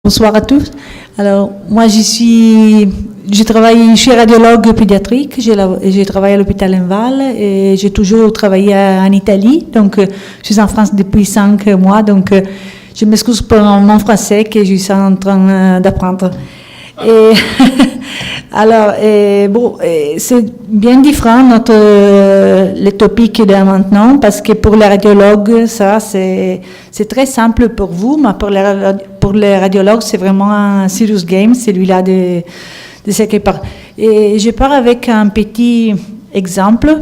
Bonsoir à tous. Alors, moi, je suis radiologue pédiatrique, j'ai travaillé à l'hôpital Enval et j'ai toujours travaillé en Italie. Donc, je suis en France depuis 5 mois, donc je m'excuse pour mon français que je suis en train d'apprendre. Et alors, c'est bien différent les topics de maintenant parce que pour les radiologues, ça c'est très simple pour vous, mais pour les radiologues, c'est vraiment un serious game, celui-là de ce qui part. Et je pars avec un petit exemple.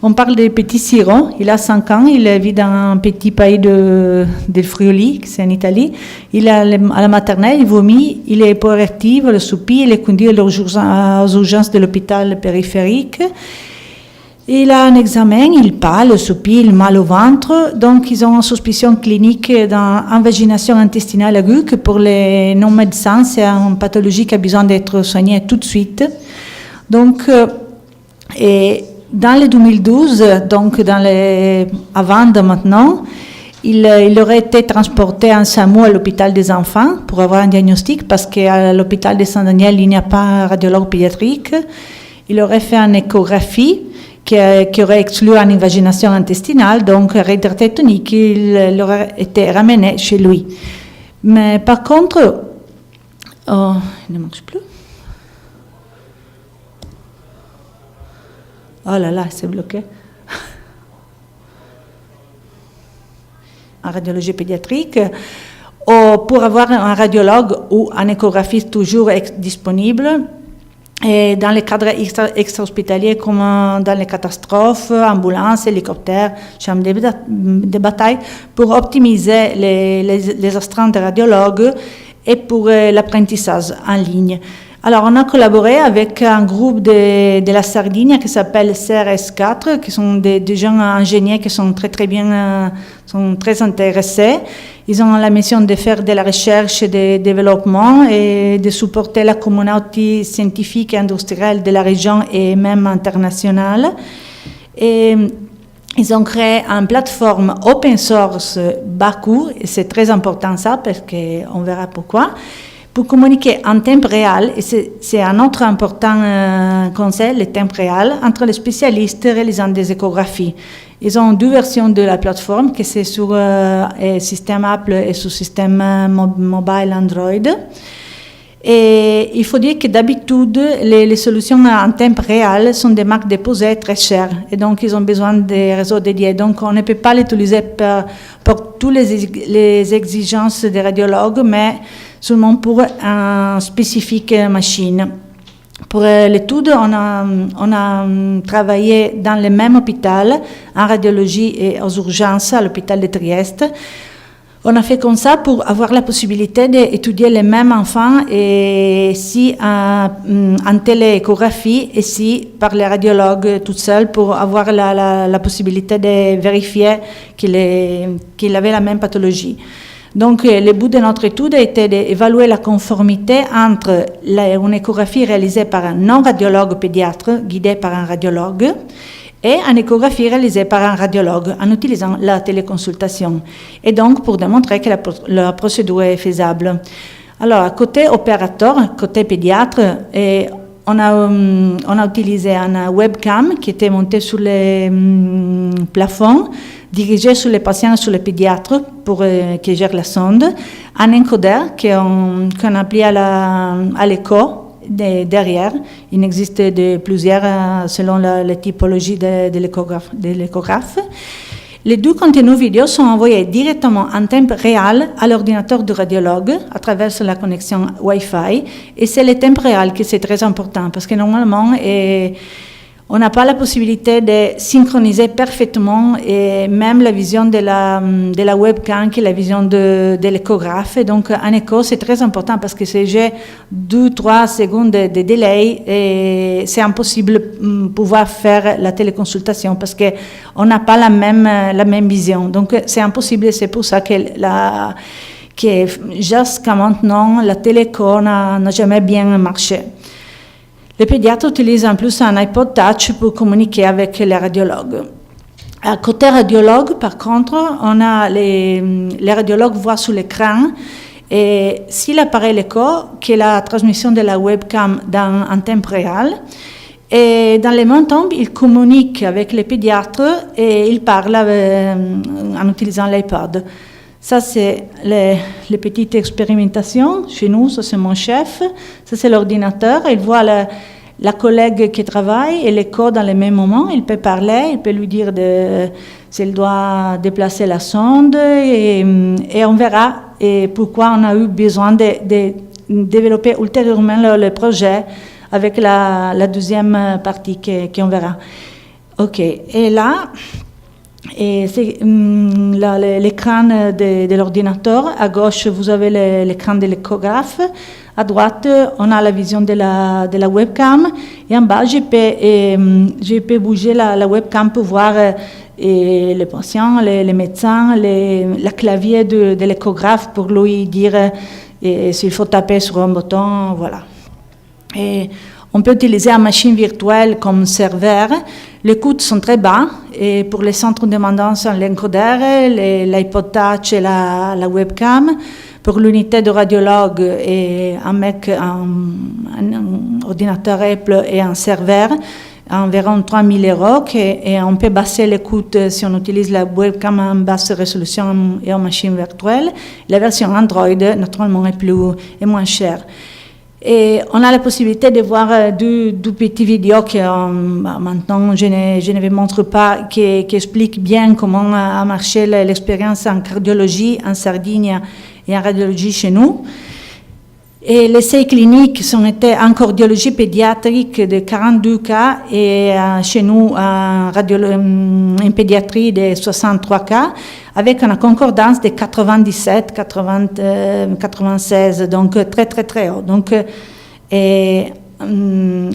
On parle de petit Ciro, il a 5 ans, il vit dans un petit pays de Friuli, c'est en Italie. Il est à la maternelle, il vomit, il est hyperactif, il soupit, il est conduit aux urgences de l'hôpital périphérique. Il a un examen, il parle, il soupit, il a mal au ventre. Donc, ils ont une suspicion clinique d'invagination intestinale aiguë, que pour les non-médecins, c'est une pathologie qui a besoin d'être soignée tout de suite. Donc, dans le 2012, donc avant de maintenant, il aurait été transporté en SAMU à l'hôpital des enfants pour avoir un diagnostic parce qu'à l'hôpital de Saint-Daniel, il n'y a pas un radiologue pédiatrique. Il aurait fait une échographie qui aurait exclu une invagination intestinale, donc radiothérapie tétanique, il aurait été ramené chez lui. Mais par contre, il ne marche plus. Oh là là, c'est bloqué. En radiologie pédiatrique, pour avoir un radiologue ou un échographiste toujours disponible, et dans les cadres extra-hospitaliers comme dans les catastrophes, ambulances, hélicoptères, chambres de bataille, pour optimiser les astreintes de radiologues et pour l'apprentissage en ligne. Alors, on a collaboré avec un groupe de la Sardaigne qui s'appelle CRS4, qui sont des jeunes ingénieurs qui sont sont très intéressés. Ils ont la mission de faire de la recherche et du développement et de supporter la communauté scientifique et industrielle de la région et même internationale. Et ils ont créé une plateforme open source bas coût, et c'est très important ça, parce qu'on verra pourquoi, pour communiquer en temps réel, et c'est un autre important conseil, le temps réel, entre les spécialistes réalisant des échographies. Ils ont 2 versions de la plateforme, que c'est sur système Apple et sur système mobile Android. Et il faut dire que d'habitude, les solutions en temps réel sont des marques déposées très chères. Et donc, ils ont besoin de réseaux dédiés. Donc, on ne peut pas l'utiliser pour toutes les exigences des radiologues, mais seulement pour une spécifique machine. Pour l'étude, on a travaillé dans le même hôpital, en radiologie et aux urgences, à l'hôpital de Trieste. On a fait comme ça pour avoir la possibilité d'étudier les mêmes enfants, et si en télééchographie, et si par les radiologues tout seuls, pour avoir la possibilité de vérifier qu'il avait la même pathologie. Donc, le but de notre étude était d'évaluer la conformité entre une échographie réalisée par un non-radiologue pédiatre, guidé par un radiologue, et une échographie réalisée par un radiologue en utilisant la téléconsultation. Et donc, pour démontrer que la procédure est faisable. Alors, côté opérateur, côté pédiatre, on a utilisé une webcam qui était montée sur les plafonds, dirigée sur les patients et sur les pédiatres qui gèrent la sonde, un encodeur qu'on a appelé à l'écho derrière. Il existe plusieurs selon la typologie de l'échographe. Les 2 contenus vidéo sont envoyés directement en temps réel à l'ordinateur du radiologue à travers la connexion Wi-Fi. Et c'est le temps réel qui c'est très important parce que normalement, on n'a pas la possibilité de synchroniser parfaitement et même la vision de la webcam qui est la vision de l'échographe. Et donc, un écho, c'est très important parce que si j'ai 2-3 secondes de délai, et c'est impossible de pouvoir faire la téléconsultation parce qu'on n'a pas la même vision. Donc, c'est impossible et c'est pour ça que jusqu'à maintenant, la téléco n'a jamais bien marché. Les pédiatres utilisent en plus un iPod Touch pour communiquer avec les radiologues. À côté radiologue, par contre, on a les radiologues voient sur l'écran Et s'il apparaît l'écho, qui est la transmission de la webcam en temps réel, et dans les mêmes temps, il communique avec les pédiatres et il parle en utilisant l'iPad. Ça, c'est les petites expérimentations chez nous. Ça, c'est mon chef. Ça, c'est l'ordinateur. Il voit la collègue qui travaille et l'écho dans le même moment. Il peut parler, il peut lui dire s'il doit déplacer la sonde et on verra pourquoi on a eu besoin de développer ultérieurement le projet avec la deuxième partie qu'on verra. OK. Et là, c'est l'écran de l'ordinateur. À gauche, vous avez l'écran de l'échographe. À droite, on a la vision de la webcam. Et en bas, je peux bouger la webcam pour voir les patients, les médecins, le clavier de l'échographe pour lui dire s'il faut taper sur un bouton. Voilà. Et on peut utiliser une machine virtuelle comme serveur. Les coûts sont très bas et pour les centres demandant l'encodeur, l'iPod Touch et la webcam. Pour l'unité de radiologue et un ordinateur Apple et un serveur, environ 3 000 €. Et on peut baisser les coûts si on utilise la webcam en basse résolution et en machine virtuelle. La version Android, naturellement, est moins chère. Et on a la possibilité de voir deux petites vidéos que maintenant je ne vous montre pas, qui expliquent bien comment a marché l'expérience en cardiologie en Sardaigne et en radiologie chez nous. Et les essais cliniques sont été en cardiologie pédiatrique de 42 cas et chez nous en pédiatrie de 63 cas, avec une concordance de 97, 96, donc très très très haut. Donc, les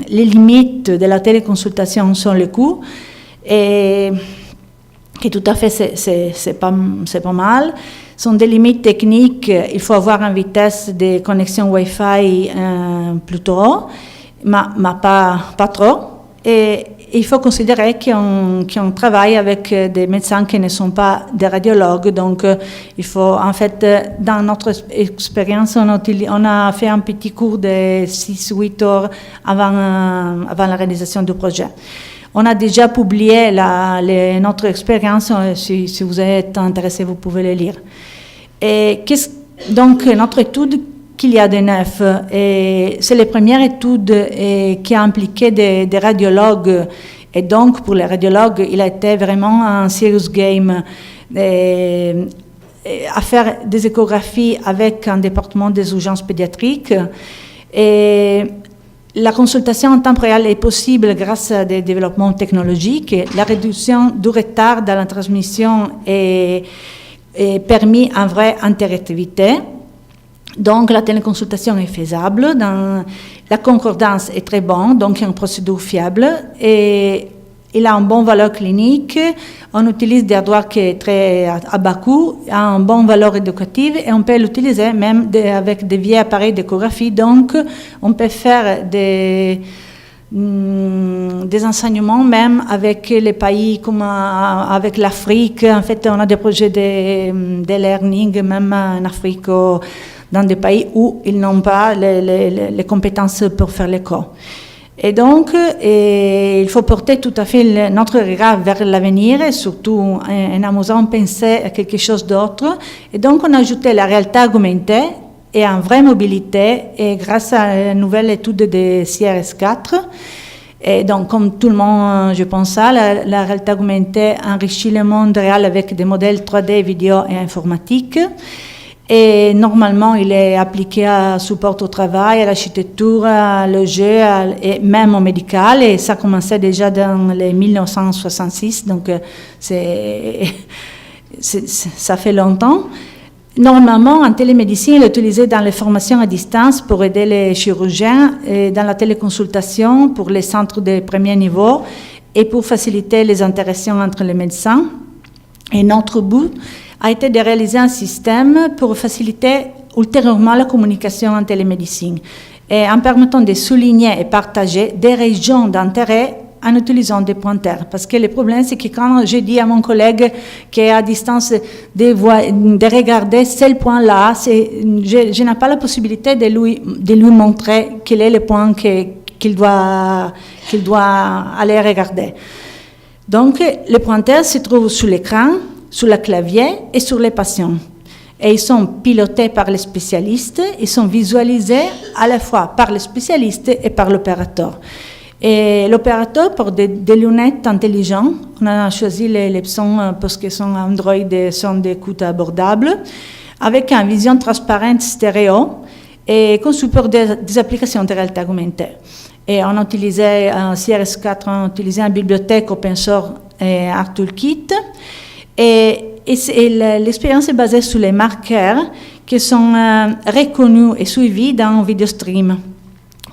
limites de la téléconsultation sont le coût, et qui tout à fait c'est pas mal. Sont des limites techniques. Il faut avoir une vitesse de connexion Wi-Fi plutôt haut, mais pas trop. Et il faut considérer qu'on travaille avec des médecins qui ne sont pas des radiologues. Donc, il faut, en fait, dans notre expérience, on a fait un petit cours de 6-8 heures avant la réalisation du projet. On a déjà publié notre expérience. Si vous êtes intéressé, vous pouvez le lire. Et donc, notre étude qu'il y a de neuf, c'est la première étude qui a impliqué des radiologues. Et donc, pour les radiologues, il a été vraiment un serious game à faire des échographies avec un département des urgences pédiatriques. Et la consultation en temps réel est possible grâce à des développements technologiques. La réduction du retard dans la transmission est permis en vraie interactivité. Donc, la téléconsultation est faisable. La concordance est très bonne, donc il y a une procédure fiable. Et il a une bonne valeur clinique. On utilise des hardware qui est très à bas coût, a une bonne valeur éducative, et on peut l'utiliser même avec des vieux appareils d'échographie. Donc, on peut faire des enseignements même avec les pays comme avec l'Afrique. En fait, on a des projets de learning même en Afrique, dans des pays où ils n'ont pas les compétences pour faire l'écho. Et donc, il faut porter tout à fait notre regard vers l'avenir, et surtout en amusant penser à quelque chose d'autre. Et donc, on a ajouté la réalité augmentée et en vraie mobilité, et grâce à la nouvelle étude de CRS4. Et donc, comme tout le monde, je pense ça, la réalité augmentée enrichit le monde réel avec des modèles 3D, vidéo et informatique. Et normalement, il est appliqué à support au travail, à l'architecture, au jeu, et même au médical. Et ça commençait déjà dans les 1966, donc ça fait longtemps. Normalement, en télémédecine, il est utilisé dans les formations à distance pour aider les chirurgiens, et dans la téléconsultation pour les centres de premier niveau et pour faciliter les interactions entre les médecins. Et notre but a été de réaliser un système pour faciliter ultérieurement la communication en télémédecine, et en permettant de souligner et partager des régions d'intérêt en utilisant des pointeurs. Parce que le problème, c'est que quand je dis à mon collègue qui est à distance de regarder ce point-là, je n'ai pas la possibilité de lui montrer quel est le point qu'il doit aller regarder. Donc, les pointeurs se trouvent sur l'écran, sur le clavier et sur les patients. Et ils sont pilotés par les spécialistes, ils sont visualisés à la fois par les spécialistes et par l'opérateur. Et l'opérateur porte des lunettes intelligentes. On a choisi les Epson parce qu'ils sont Android et sont des coûts abordables, avec une vision transparente stéréo et qu'on supporte des applications de réalité augmentée. Et on a utilisé un CRS4, on a utilisé une bibliothèque open source et ArtToolkit. Et l'expérience est basée sur les marqueurs qui sont reconnus et suivis dans VideoStream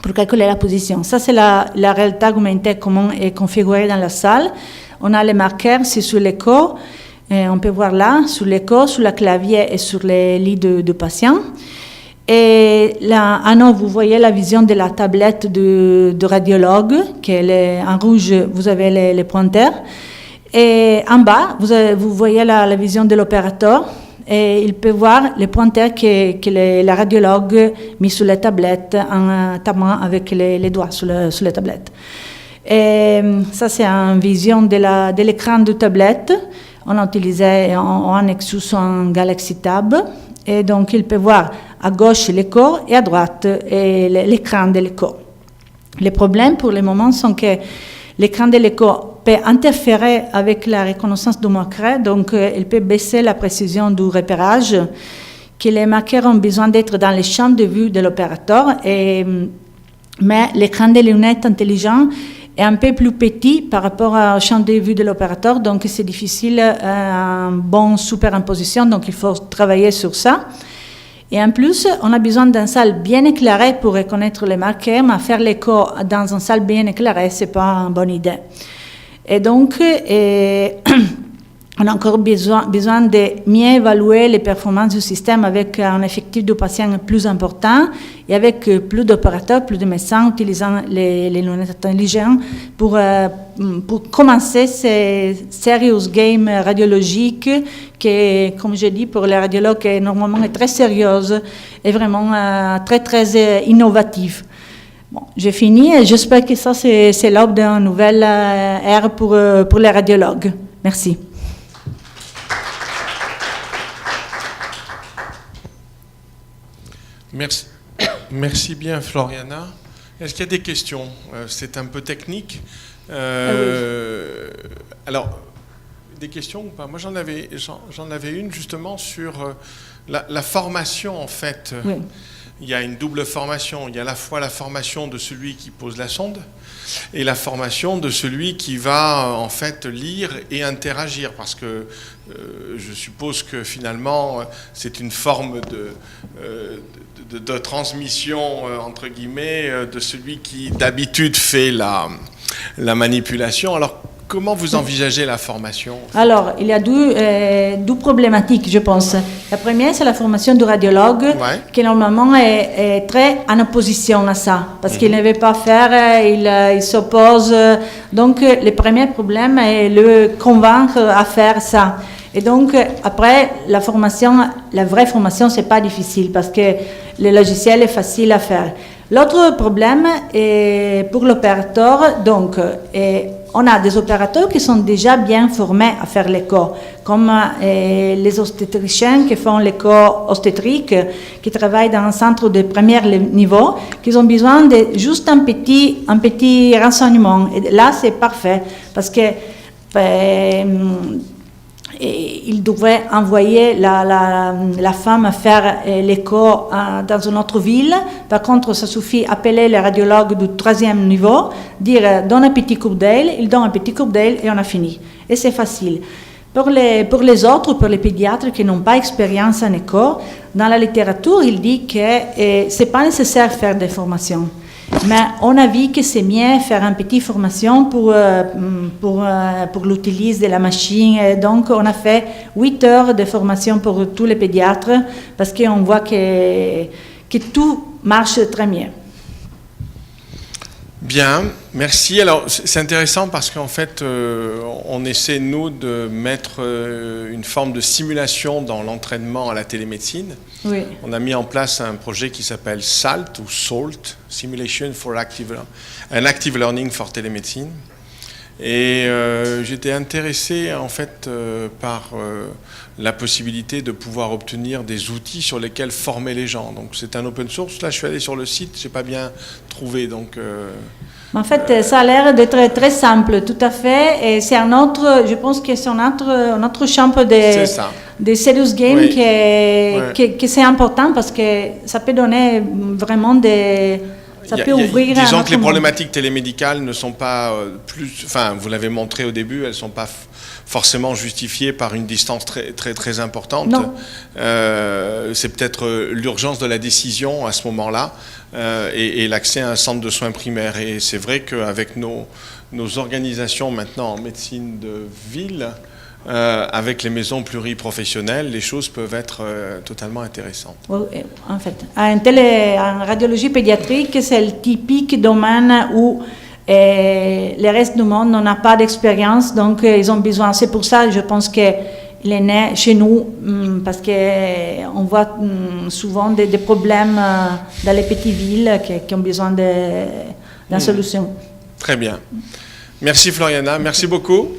pour calculer la position. Ça, c'est la réalité augmentée, comment est configurée dans la salle. On a les marqueurs, c'est sur l'écho. On peut voir là, sur l'écho, sur le clavier et sur les lits de patients. Et là, vous voyez la vision de la tablette de radiologue, qui est en rouge, vous avez les pointeurs. Et en bas, vous voyez la vision de l'opérateur et il peut voir les pointeurs que la radiologue mis sur la tablette en tapant avec les doigts sur la tablette. Et ça, c'est une vision de l'écran de tablette. On a utilisé un Nexus en Galaxy Tab. Et donc, il peut voir à gauche l'écho et à droite l'écran de l'écho. Les problèmes pour le moment sont que l'écran de l'écho peut interférer avec la reconnaissance du marqueur, donc il peut baisser la précision du repérage, que les marqueurs ont besoin d'être dans les champs de vue de l'opérateur, mais l'écran des lunettes intelligent est un peu plus petit par rapport au champ de vue de l'opérateur, donc c'est difficile, une bonne superimposition, donc il faut travailler sur ça. Et en plus, on a besoin d'une salle bien éclairée pour reconnaître les marqueurs, mais faire l'écho dans une salle bien éclairée, ce n'est pas une bonne idée. Et donc, on a encore besoin de mieux évaluer les performances du système avec un effectif de patients plus important et avec plus d'opérateurs, plus de médecins utilisant les lunettes intelligentes pour commencer ces serious games radiologiques qui, comme je dis, pour les radiologues, est normalement très sérieuse et vraiment très, très innovative. Bon, j'ai fini et j'espère que ça, c'est l'aube d'une nouvelle ère pour les radiologues. Merci. Merci bien, Floriana. Est-ce qu'il y a des questions? C'est un peu technique. Oui. Alors, des questions ou pas? Moi, j'en avais une justement sur la formation, en fait. Oui. Il y a une double formation. Il y a à la fois la formation de celui qui pose la sonde et la formation de celui qui va en fait lire et interagir, parce que je suppose que finalement c'est une forme de transmission entre guillemets de celui qui d'habitude fait la manipulation. Alors comment vous envisagez la formation? Alors, il y a deux problématiques, je pense. La première, c'est la formation du radiologue, qui normalement est très en opposition à ça, parce qu'il ne veut pas faire, il s'oppose. Donc, le premier problème est le convaincre à faire ça. Et donc, après, la vraie formation, c'est pas difficile, parce que le logiciel est facile à faire. L'autre problème est pour l'opérateur, donc, on a des opérateurs qui sont déjà bien formés à faire l'écho, comme les obstétriciens qui font l'écho obstétrique, qui travaillent dans un centre de premier niveau, qui ont besoin de juste un petit renseignement. Et là, c'est parfait, parce que il devrait envoyer la femme faire l'écho dans une autre ville. Par contre, ça suffit appeler le radiologue du 3e niveau, dire donne un petit coup d'œil, il donne un petit coup d'œil et on a fini. Et c'est facile. Pour les autres, pour les pédiatres qui n'ont pas expérience en écho, dans la littérature, il dit que ce n'est pas nécessaire de faire des formations. Mais on a vu que c'est mieux faire une petite formation pour l'utilisation de la machine. Et donc, on a fait 8 heures de formation pour tous les pédiatres parce qu'on voit que tout marche très bien. Bien, merci. Alors c'est intéressant parce qu'en fait on essaie nous de mettre une forme de simulation dans l'entraînement à la télémédecine. Oui. On a mis en place un projet qui s'appelle SALT ou SALT, Simulation for Active Learning for Télémédecine. Et j'étais intéressé en fait par la possibilité de pouvoir obtenir des outils sur lesquels former les gens. Donc c'est un open source. Là, je suis allé sur le site, j'ai pas bien trouvé. Donc en fait, ça a l'air d'être très simple, tout à fait. Et c'est un autre, je pense que c'est un autre champ des serious games oui. que c'est important parce que ça peut donner vraiment des... Ça peut ouvrir disons que les problématiques télémédicales ne sont pas plus... Enfin, vous l'avez montré au début, elles ne sont pas forcément justifiées par une distance très, très, très importante. Non. C'est peut-être l'urgence de la décision à ce moment-là et l'accès à un centre de soins primaires. Et c'est vrai qu'avec nos organisations maintenant en médecine de ville, avec les maisons pluriprofessionnelles, les choses peuvent être totalement intéressantes. Oui, en fait, en radiologie pédiatrique, c'est le typique domaine où le reste du monde n'en a pas d'expérience, donc ils ont besoin. C'est pour ça, je pense qu'il est né chez nous, parce qu'on voit souvent des problèmes dans les petites villes qui ont besoin d'une solution. Très bien. Merci Floriana, merci beaucoup.